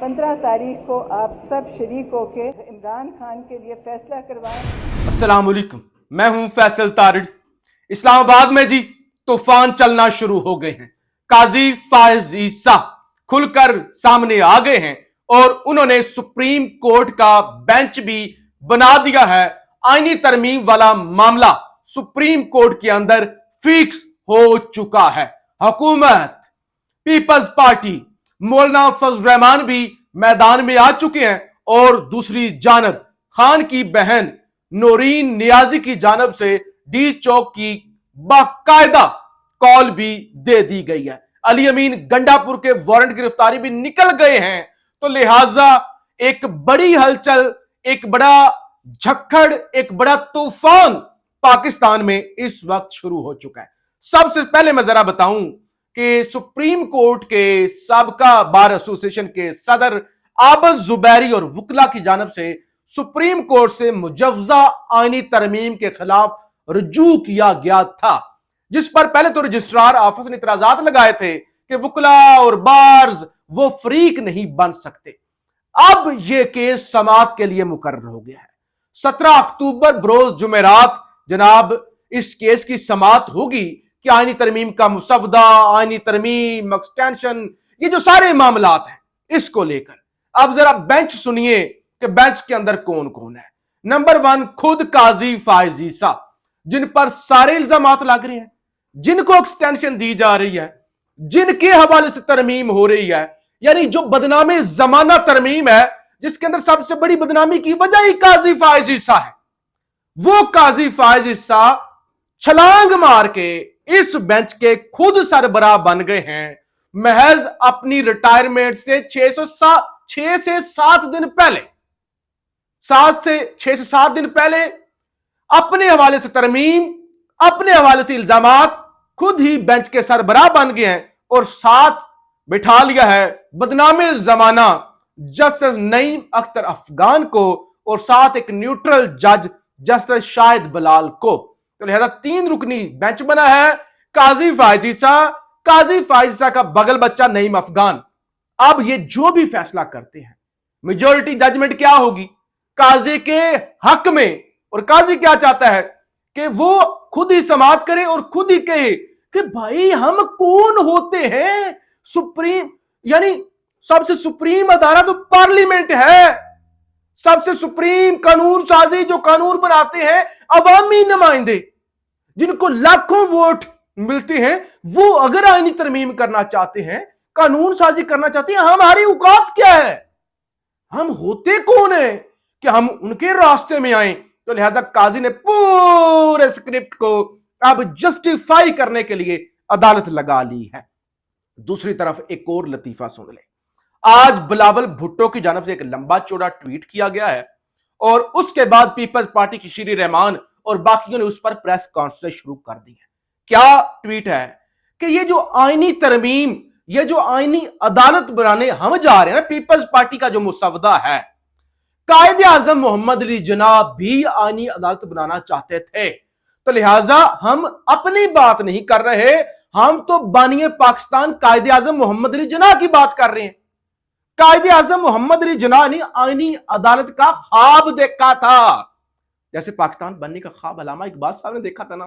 15 तारीख को आप सब शरीक होके इमरान खान के लिए फैसला करवाएं। अस्सलाम वालेकुम, मैं हूं फैसल तारिड़। इस्लामाबाद में जी तूफान चलना शुरू हो गए हैं। काजी फायज ईसा खुलकर सामने आ गए हैं और उन्होंने सुप्रीम कोर्ट का बेंच भी बना दिया है। आईनी तरमीम वाला मामला सुप्रीम कोर्ट के अंदर फिक्स हो चुका है। हुकूमत, पीपल्स पार्टी, मौलाना फजल रहमान भी मैदान में आ चुके हैं और दूसरी जानब खान की बहन नौरीन नियाजी की जानब से डी चौक की बाकायदा कॉल भी दे दी गई है। अली अमीन गंडापुर के वारंट गिरफ्तारी भी निकल गए हैं, तो लिहाजा एक बड़ी हलचल, एक बड़ा झक्खड़, एक बड़ा तूफान पाकिस्तान में इस वक्त शुरू हो चुका है। सबसे पहले मैं जरा बताऊं कि सुप्रीम कोर्ट के साबका बार एसोसिएशन के सदर आबद जुबैरी और वकला की जानब से सुप्रीम कोर्ट से मुजव्वजा आईनी तरमीम के खिलाफ रुजू किया गया था, जिस पर पहले तो रजिस्ट्रार ऑफिस ने इतराजात लगाए थे कि वकला और बार्स वो फरीक नहीं बन सकते। अब यह केस समाअत के लिए मुकर्रर हो गया है। 17 अक्टूबर बरोज जुमेरात जनाब इस केस की समाअत होगी कि आईनी तरमीम का मुसवदा, आईनी तरमीम, एक्सटेंशन, ये जो सारे मामलात हैं इसको लेकर अब जरा बेंच सुनिए कि बेंच के अंदर कौन कौन है। नंबर 1, खुद काजी फायज ईसा, जिन पर सारे इल्जामात लग रहे हैं, जिनको एक्सटेंशन दी जा रही है, जिनके हवाले से तरमीम हो रही है, यानी जो बदनामी जमाना तरमीम है, जिसके अंदर सबसे बड़ी बदनामी की वजह ही काजी फायज ईसा है। वो काजी फायज ईसा छलांग मार के इस बेंच के खुद सरबराह बन गए हैं। महज अपनी रिटायरमेंट से 6 से 7 दिन पहले, 6 से 7 दिन पहले अपने हवाले से तरमीम, अपने हवाले से इल्जामात, खुद ही बेंच के सरबराह बन गए हैं और साथ बिठा लिया है बदनामे जमाना जस्टिस नईम अख्तर अफगान को और साथ एक न्यूट्रल जज जस्टिस शाहिद बलाल को। तो लिहाजा 3 रुकनी बेंच बना है। काजी फायज ईसा का बगल बच्चा नईम अफगान। अब ये जो भी फैसला करते हैं, मेजॉरिटी जजमेंट क्या होगी काजी के हक में, और काजी क्या चाहता है कि वो खुद ही समाअत करे और खुद ही कहे कि भाई हम कौन होते हैं। सुप्रीम, यानी सबसे सुप्रीम अदालत तो पार्लियामेंट है। सबसे सुप्रीम कानून साजी जो कानून बनाते हैं अवामी नुमाइंदे, जिनको लाखों वोट मिलते हैं, वो अगर आईनी तरमीम करना चाहते हैं, कानून साजी करना चाहते हैं, हमारी औकात क्या है? हम होते कौन है कि हम उनके रास्ते में आए? तो लिहाजा काजी ने पूरे स्क्रिप्ट को अब जस्टिफाई करने के लिए अदालत लगा ली है। दूसरी तरफ एक और लतीफा सुन ले। आज बिलावल भुट्टो की जानब से एक लंबा चौड़ा ट्वीट किया गया है और उसके बाद पीपल्स पार्टी की श्री रहमान और बाकियों ने उस पर प्रेस कॉन्फ्रेंस शुरू कर दी है। क्या ट्वीट है कि ये जो आईनी तरमीम, ये जो आईनी अदालत बनाने हम जा रहे हैं ना, पीपल्स पार्टी का जो मुसवदा है, कायदे आजम मोहम्मद अली जिन्ना भी आईनी अदालत बनाना चाहते थे। तो लिहाजा हम अपनी बात नहीं कर रहे, हम तो बानिए पाकिस्तान कायदे आजम मोहम्मद अली जिन्ना की बात कर रहे हैं। कायदे आजम मोहम्मद अली जिन्ना ने आईनी अदालत का ख्वाब देखा था, जैसे पाकिस्तान बनने का ख्वाब अल्लामा इकबाल साहब ने देखा था ना।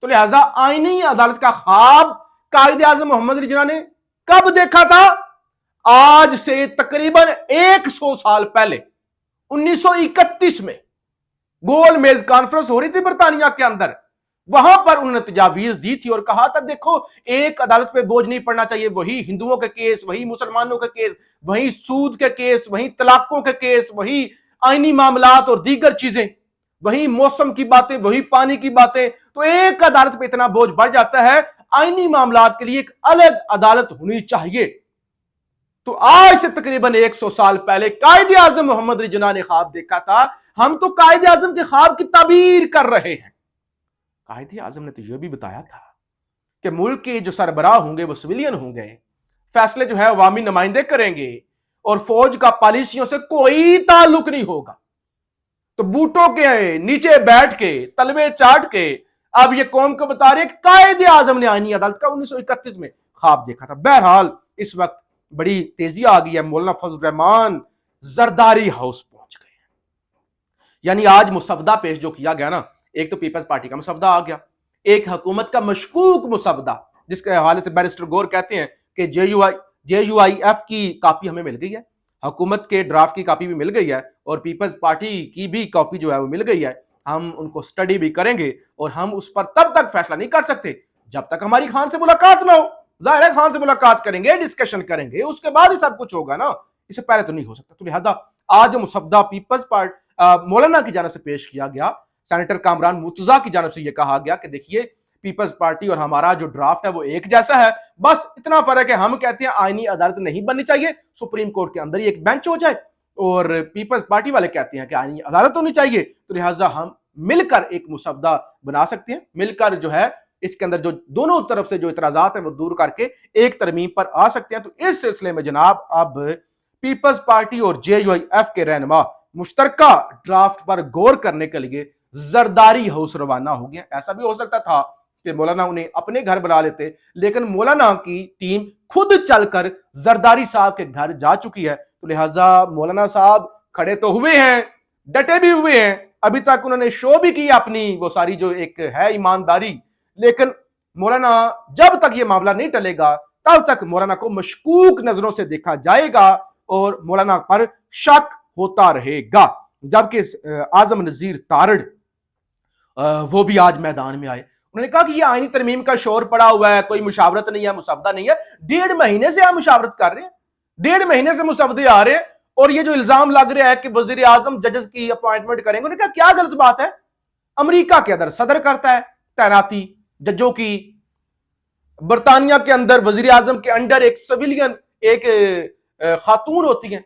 तो लिहाजा आईनी अदालत का ख्वाब कायदे आजम मोहम्मद अली जिन्ना ने कब देखा था? आज से तकरीबन 100 साल पहले 1931 में गोल मेज कॉन्फ्रेंस हो रही थी बरतानिया के अंदर। वहां पर उन्होंने तजावीज दी थी और कहा था देखो, एक अदालत पे बोझ नहीं पड़ना चाहिए। वही हिंदुओं के केस, वही मुसलमानों के केस, वही सूद के केस, वही तलाकों के केस, वही आईनी मामलात और दीगर चीजें, वही मौसम की बातें, वही पानी की बातें। तो एक अदालत पे इतना बोझ बढ़ जाता है, आईनी मामलात के लिए एक अलग अदालत होनी चाहिए। तो आज से तकरीबन 100 साल पहले कायदे आजम मोहम्मद अली जिन्ना ने ख्वाब देखा था। हम तो कायदे आजम के ख्वाब की ताबीर कर रहे हैं। कायदे आजम ने तो यह भी बताया था कि मुल्क के जो सरबराह होंगे वो सिविलियन होंगे, फैसले जो है अवामी नुमाइंदे करेंगे और फौज का पॉलिसियों से कोई ताल्लुक नहीं होगा। तो बूटों के नीचे बैठ के, तलवे चाट के अब ये कौम को बता रहे हैं कि कायदे आजम ने आईनी अदालत का 1931 में ख्वाब देखा था। बहरहाल इस वक्त बड़ी तेजी आ गई है। मौलाना फजल रहमान जरदारी हाउस पहुंच गए हैं। यानी आज मुसवदा पेश जो किया गया ना, एक तो पीपल्स पार्टी का मुसवदा आ गया, एक हुकूमत का मशकूक मुसवदा, जिसके हवाले से बैरिस्टर गौर कहते हैं कि JUIF की कापी हमें मिल गई है, हुकूमत के ड्राफ्ट की कापी भी मिल गई है और पीपल्स पार्टी की भी कॉपी जो है वो मिल गई है। हम उनको स्टडी भी करेंगे और हम उस पर तब तक फैसला नहीं कर सकते जब तक हमारी खान से मुलाकात ना हो। जाहिर है खान से मुलाकात करेंगे, डिस्कशन करेंगे, उसके बाद ही सब कुछ होगा ना, इससे पहले तो नहीं हो सकता। तो लिहाजा आज मुसवदा पीपल्स पार्टी मौलाना की जानिब से पेश किया गया, सेनेटर कामरान मुर्तजा की जानिब से यह कहा गया कि देखिए पीपल्स पार्टी और हमारा जो ड्राफ्ट है वो एक जैसा है, बस इतना फर्क है हम कहते हैं आईनी अदालत नहीं बननी चाहिए, सुप्रीम कोर्ट के अंदर ही एक बेंच हो जाए, और पीपल्स पार्टी वाले कहते हैं कि आईनी अदालत होनी चाहिए। तो लिहाजा हम मिलकर एक मुसवदा बना सकते हैं, मिलकर जो है इसके अंदर जो दोनों तरफ से जो इतराजात है वो दूर करके एक तरमीम पर आ सकते हैं। तो इस सिलसिले में जनाब अब पीपल्स पार्टी और JUIF के रहनुमा मुश्तरका ड्राफ्ट पर गौर करने के लिए जरदारी हाउस रवाना हो गया। ऐसा भी हो सकता था कि मौलाना उन्हें अपने घर बुला लेते, लेकिन मौलाना की टीम खुद चलकर जरदारी साहब के घर जा चुकी है। तो लिहाजा मौलाना साहब खड़े तो हुए हैं, डटे भी हुए हैं, अभी तक उन्होंने शो भी की अपनी वो सारी जो एक है ईमानदारी, लेकिन मौलाना जब तक ये मामला नहीं टलेगा तब तक मौलाना को मशकूक नजरों से देखा जाएगा और मौलाना पर शक होता रहेगा। जबकि आजम नजीर तारड़ वो भी आज मैदान में आए, उन्होंने कहा कि ये आईनी तरमीम का शोर पड़ा हुआ है, कोई मुशावरत नहीं है, मुसवदा नहीं है। 1.5 महीने से हम मुशावरत कर रहे हैं, 1.5 महीने से मुसवदे आ रहे हैं, और ये जो इल्जाम लग रहा है कि वजीर आजम जजेस की अपॉइंटमेंट करेंगे, उन्होंने कहा क्या गलत बात है? अमेरिका के अंदर सदर करता है तैनाती जजों की, बरतानिया के अंदर वजीर आजम के अंडर एक सिविलियन एक खातून होती है,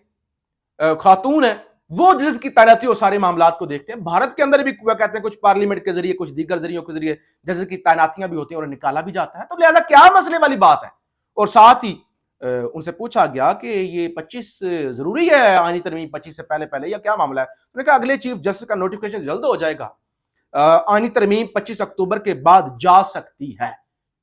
खातून है, वो जिसकी तैनाती हो सारे मामलात को देखते हैं। भारत के अंदर भी कहते हैं कुछ पार्लियामेंट के जरिए, कुछ दीगर जरियों के जरिए जैसे की तैनातियां भी होती हैं और निकाला भी जाता है। तो लिहाजा क्या मसले वाली बात है? और साथ ही उनसे पूछा गया कि ये 25 जरूरी है आईनी तरमीम 25 से पहले पहले या क्या मामला है? उन्होंने कहा अगले चीफ जस्टिस का नोटिफिकेशन जल्द हो जाएगा, आईनी तरमीम 25 अक्टूबर के बाद जा सकती है।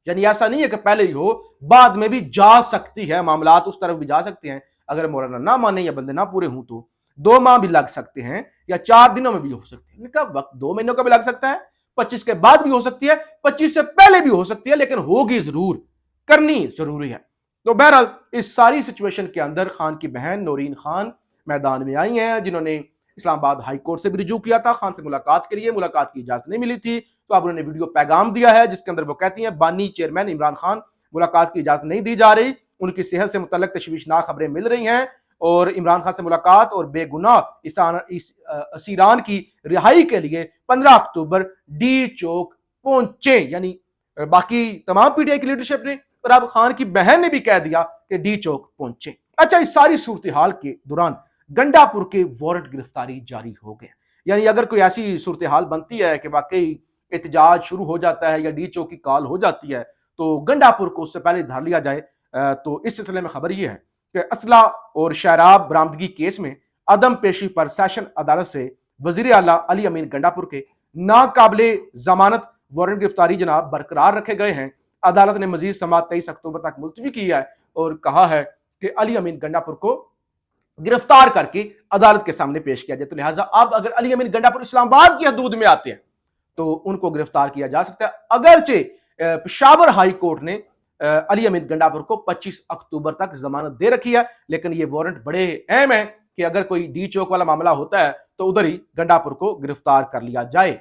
यानी ऐसा नहीं है कि पहले ही हो, बाद में भी जा सकती है, मामलात उस तरफ भी जा सकते हैं। अगर मौलाना ना माने या बंदे ना पूरे हों तो 2 माह भी लग सकते हैं या 4 दिनों में भी हो सकते हैं। उनका वक्त 2 महीनों का भी लग सकता है, 25 के बाद भी हो सकती है, 25 से पहले भी हो सकती है, लेकिन होगी जरूर, करनी जरूरी है। तो बहरहाल इस सारी सिचुएशन के अंदर खान की बहन नौरीन खान मैदान में आई हैं, जिन्होंने इस्लामाबाद हाई कोर्ट से भी रिजू किया था खान से मुलाकात के लिए, मुलाकात की इजाजत नहीं मिली थी, तो अब उन्होंने वीडियो पैगाम दिया है जिसके अंदर वो कहती हैं बानी चेयरमैन इमरान खान मुलाकात की इजाजत नहीं दी जा रही, उनकी सेहत से मुतल्लिक तशवीशनाक खबरें मिल रही हैं और इमरान खान से मुलाकात और बेगुनाह इस असीरान की रिहाई के लिए 15 अक्टूबर डी चौक पहुंचे। यानी बाकी तमाम पीटीआई की लीडरशिप ने और अब खान की बहन ने भी कह दिया कि डी चौक पहुंचे। अच्छा, इस सारी सूरत हाल के दौरान गंडापुर के वारंट गिरफ्तारी जारी हो गए। यानी अगर कोई ऐसी सूरत हाल बनती है कि वाकई एहतजाज शुरू हो जाता है या डी चौक की कॉल हो जाती है तो गंडापुर को उससे पहले धर लिया जाए। तो इस सिलसिले में खबर यह है कि असला और शराब बरामदगी केस में अदम पेशी पर सेशन अदालत से वजीर आला अली अमीन गंडापुर के नाकाबिले जमानत वारंट गिरफ्तारी जनाब बरकरार रखे गए हैं। अदालत ने मजीद समाअत 23 अक्टूबर तक मुलतवी की है और कहा है कि अली अमीन गंडापुर को गिरफ्तार करके अदालत के सामने पेश किया जाए। तो लिहाजा अब अगर अली अमीन गंडापुर इस्लामाबाद की हदूद में आते हैं तो उनको गिरफ्तार किया जा सकता है। अगरचे पेशावर हाई कोर्ट ने अली अमीन गंडापुर को 25 अक्टूबर तक जमानत दे रखी है, लेकिन ये वारंट बड़े अहम है कि अगर कोई डी चौक वाला मामला होता है तो उधर ही गंडापुर को गिरफ्तार कर लिया जाए।